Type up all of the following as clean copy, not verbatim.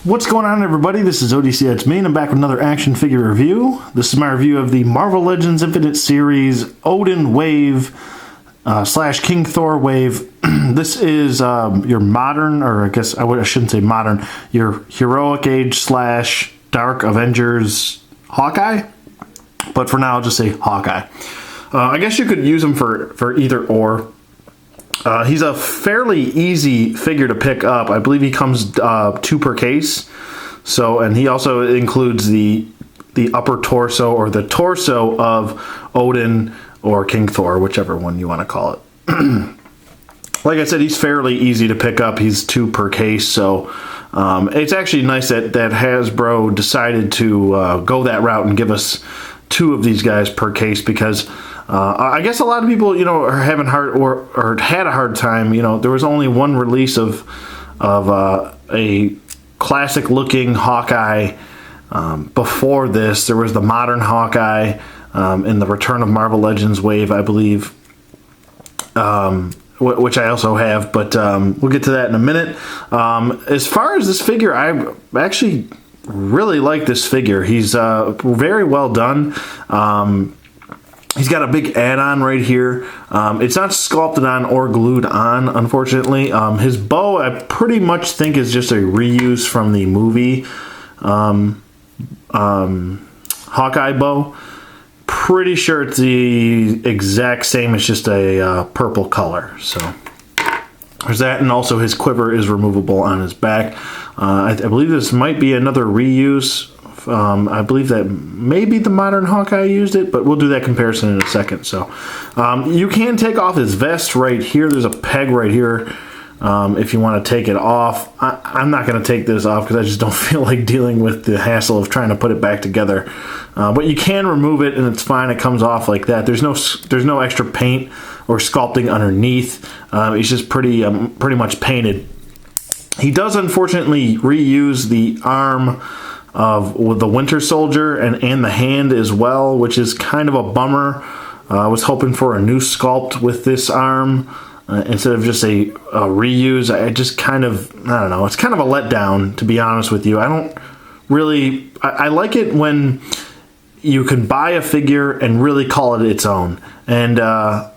What's going on, everybody? This is ODC, that's me, and I'm back with another action figure review. This is my review of the Marvel Legends Infinite Series Odin Wave slash King Thor Wave. This is your modern, or I guess I shouldn't say modern, your Heroic Age slash Dark Avengers Hawkeye. But for now, I'll just say Hawkeye. I guess you could use him for either or. He's a fairly easy figure to pick up. I believe he comes 2 per case. So, and he also includes the upper torso or the torso of Odin or King Thor, whichever one you want to call it. Like I said, he's fairly easy to pick up. He's 2 per case, so it's actually nice that Hasbro decided to go that route and give us 2 of these guys per case, because I guess a lot of people, are having or had a hard time. There was only one release of a classic looking Hawkeye before this. There was the modern Hawkeye in the Return of Marvel Legends wave, I believe, which I also have, but we'll get to that in a minute. As far as this figure, I actually really like this figure. He's very well done. He's got a big add-on right here. It's not sculpted on or glued on, unfortunately. His bow, I pretty much think, is just a reuse from the movie Hawkeye bow. Pretty sure it's the exact same. It's just a purple color. So there's that, and also his quiver is removable on his back. I believe this might be another reuse. I believe that maybe the modern Hawkeye used it, but we'll do that comparison in a second. So you can take off his vest right here. There's a peg right here if you want to take it off. I'm not going to take this off because I just don't feel like dealing with the hassle of trying to put it back together. But you can remove it, and it's fine. It comes off like that. There's no extra paint or sculpting underneath. It's just pretty much painted. He does unfortunately reuse the arm with the Winter Soldier and the hand as well, which is kind of a bummer. I was hoping for a new sculpt with this arm instead of just a reuse. I don't know. It's kind of a letdown, to be honest with you. I like it when you can buy a figure and really call it its own. And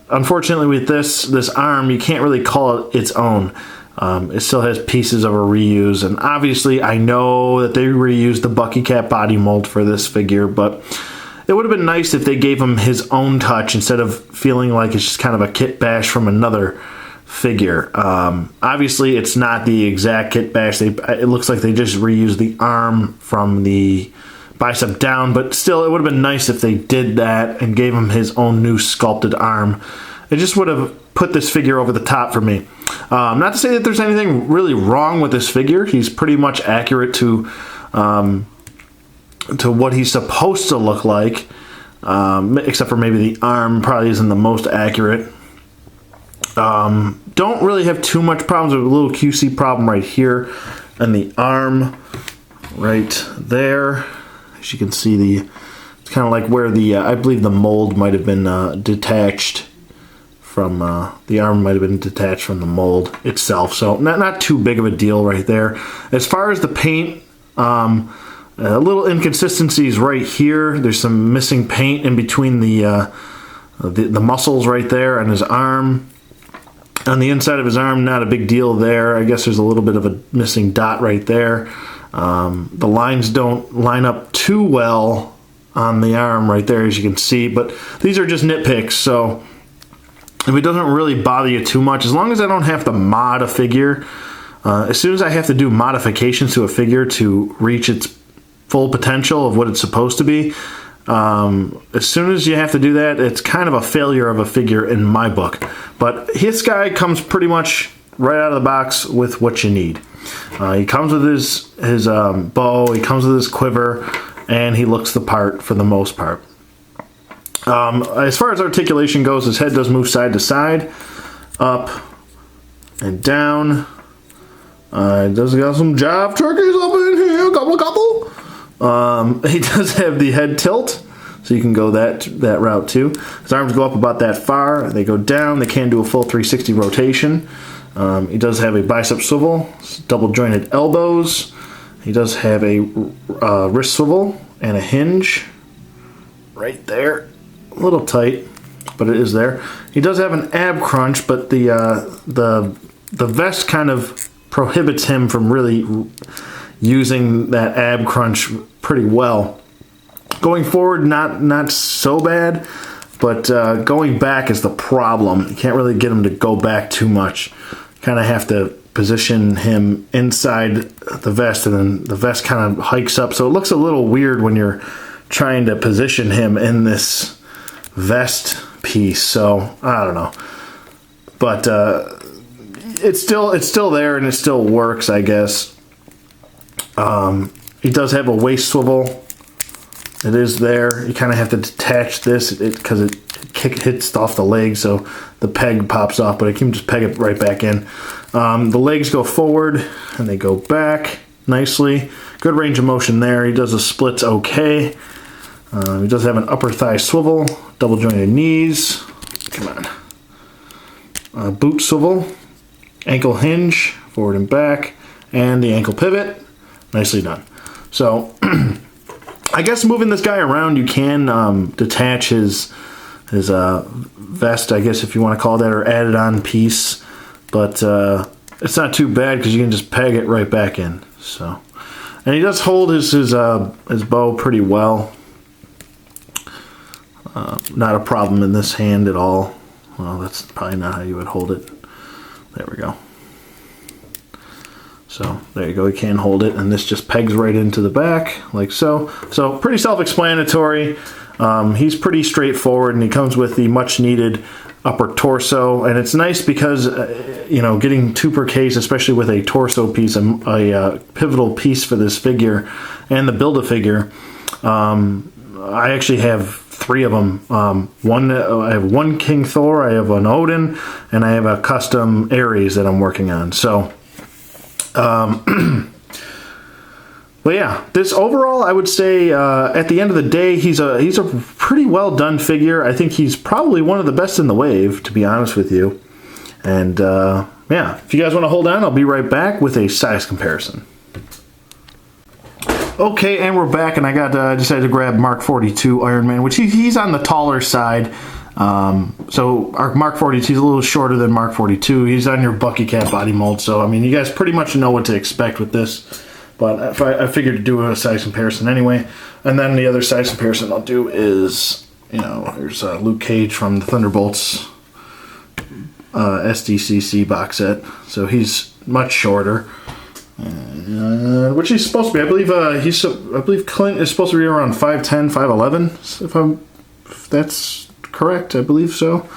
unfortunately with this arm, you can't really call it its own. It still has pieces of a reuse, and obviously I know that they reused the Bucky Cat body mold for this figure, but it would have been nice if they gave him his own touch instead of feeling like it's just kind of a kit bash from another figure. Obviously it's not the exact kit bash. It looks like they just reused the arm from the bicep down, but still it would have been nice if they did that and gave him his own new sculpted arm. It just would have put this figure over the top for me. Not to say that there's anything really wrong with this figure. He's pretty much accurate to what he's supposed to look like, except for maybe the arm probably isn't the most accurate. Don't really have too much problems with a little QC problem right here, and the arm right there. As you can see, it's kind of like where I believe the mold might have been detached from the arm might have been detached from the mold itself, so not too big of a deal right there. As far as the paint, little inconsistencies right here. There's some missing paint in between the muscles right there on his arm. On the inside of his arm, not a big deal there. I guess there's a little bit of a missing dot right there. The lines don't line up too well on the arm right there, as you can see, but these are just nitpicks, so if it doesn't really bother you too much, as long as I don't have to mod a figure, as soon as I have to do modifications to a figure to reach its full potential of what it's supposed to be, as soon as you have to do that, it's kind of a failure of a figure in my book. But this guy comes pretty much right out of the box with what you need. He comes with his bow, he comes with his quiver, and he looks the part for the most part. As far as articulation goes, his head does move side to side, up and down. He does got some jive turkeys up in here, couple. He does have the head tilt, so you can go that route too. His arms go up about that far. They go down. They can do a full 360 rotation. He does have a bicep swivel, double jointed elbows. He does have a wrist swivel and a hinge right there. A little tight, but it is there. He does have an ab crunch, but the vest kind of prohibits him from really using that ab crunch pretty well. Going forward, not so bad, but going back is the problem. You can't really get him to go back too much. Kind of have to position him inside the vest, and then the vest kind of hikes up, so it looks a little weird when you're trying to position him in this vest piece. So I don't know, but it's still there and it still works, I guess. He does have a waist swivel. It is there. You kind of have to detach this because it hits off the leg, so the peg pops off, but I can just peg it right back in. The legs go forward and they go back nicely. Good range of motion there. He does the splits okay. He does have an upper thigh swivel, double jointed knees. Come on. Boot swivel, ankle hinge, forward and back, and the ankle pivot. Nicely done. So I guess moving this guy around, you can detach his vest, I guess, if you want to call that, or add it on piece. But it's not too bad because you can just peg it right back in. So, and he does hold his bow pretty well. Not a problem in this hand at all. Well, that's probably not how you would hold it. There we go. So there you go, you can hold it, and this just pegs right into the back, like so. So pretty self-explanatory. He's pretty straightforward, and he comes with the much-needed upper torso, and it's nice because, you know, getting 2 per case, especially with a torso piece, a pivotal piece for this figure, and the Build-A-Figure. I actually have 3 of them. I have one King Thor, I have an Odin, and I have a custom Ares that I'm working on. So. But yeah, this overall, I would say, at the end of the day, he's a pretty well done figure. I think he's probably one of the best in the wave, to be honest with you. And yeah, if you guys want to hold on, I'll be right back with a size comparison. Okay, and we're back, and I decided to grab Mark 42 Iron Man, which he's on the taller side. So our Mark 42 is a little shorter than Mark 42. He's on your Bucky Cat body mold, so I mean, you guys pretty much know what to expect with this. But I figured to do a size comparison anyway. And then the other size comparison I'll do is, you know, here's Luke Cage from the Thunderbolts SDCC box set. So he's much shorter, which he's supposed to be. I believe Clint is supposed to be around 5'10", 5'11", if that's correct. I believe so.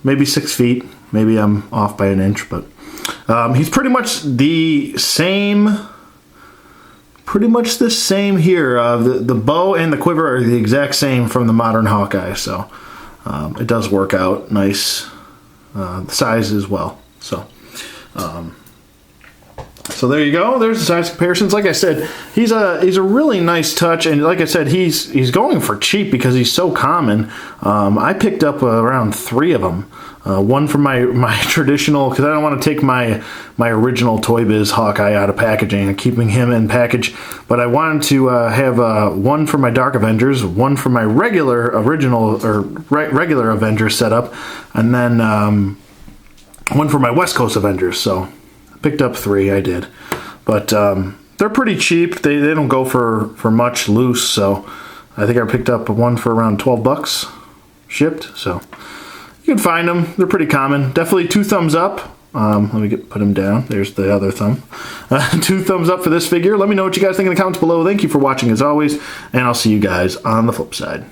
Maybe 6 feet. Maybe I'm off by an inch, but he's pretty much the same. Pretty much the same here. The bow and the quiver are the exact same from the modern Hawkeye, so it does work out nice. The size as well. So there you go. There's the size comparisons. Like I said, he's a really nice touch, and like I said, he's going for cheap because he's so common. I picked up around 3 of them. One from my traditional, because I don't want to take my original Toy Biz Hawkeye out of packaging and keeping him in package, but I wanted to have one for my Dark Avengers, one for my regular Avengers setup, and then one for my West Coast Avengers. So I picked up 3. I did, but they're pretty cheap. They don't go for much loose, so I think I picked up one for around $12 shipped. So you can find them. They're pretty common. Definitely 2 thumbs up. Let me put him down. There's the other thumb. 2 thumbs up for this figure. Let me know what you guys think in the comments below. Thank you for watching as always, and I'll see you guys on the flip side.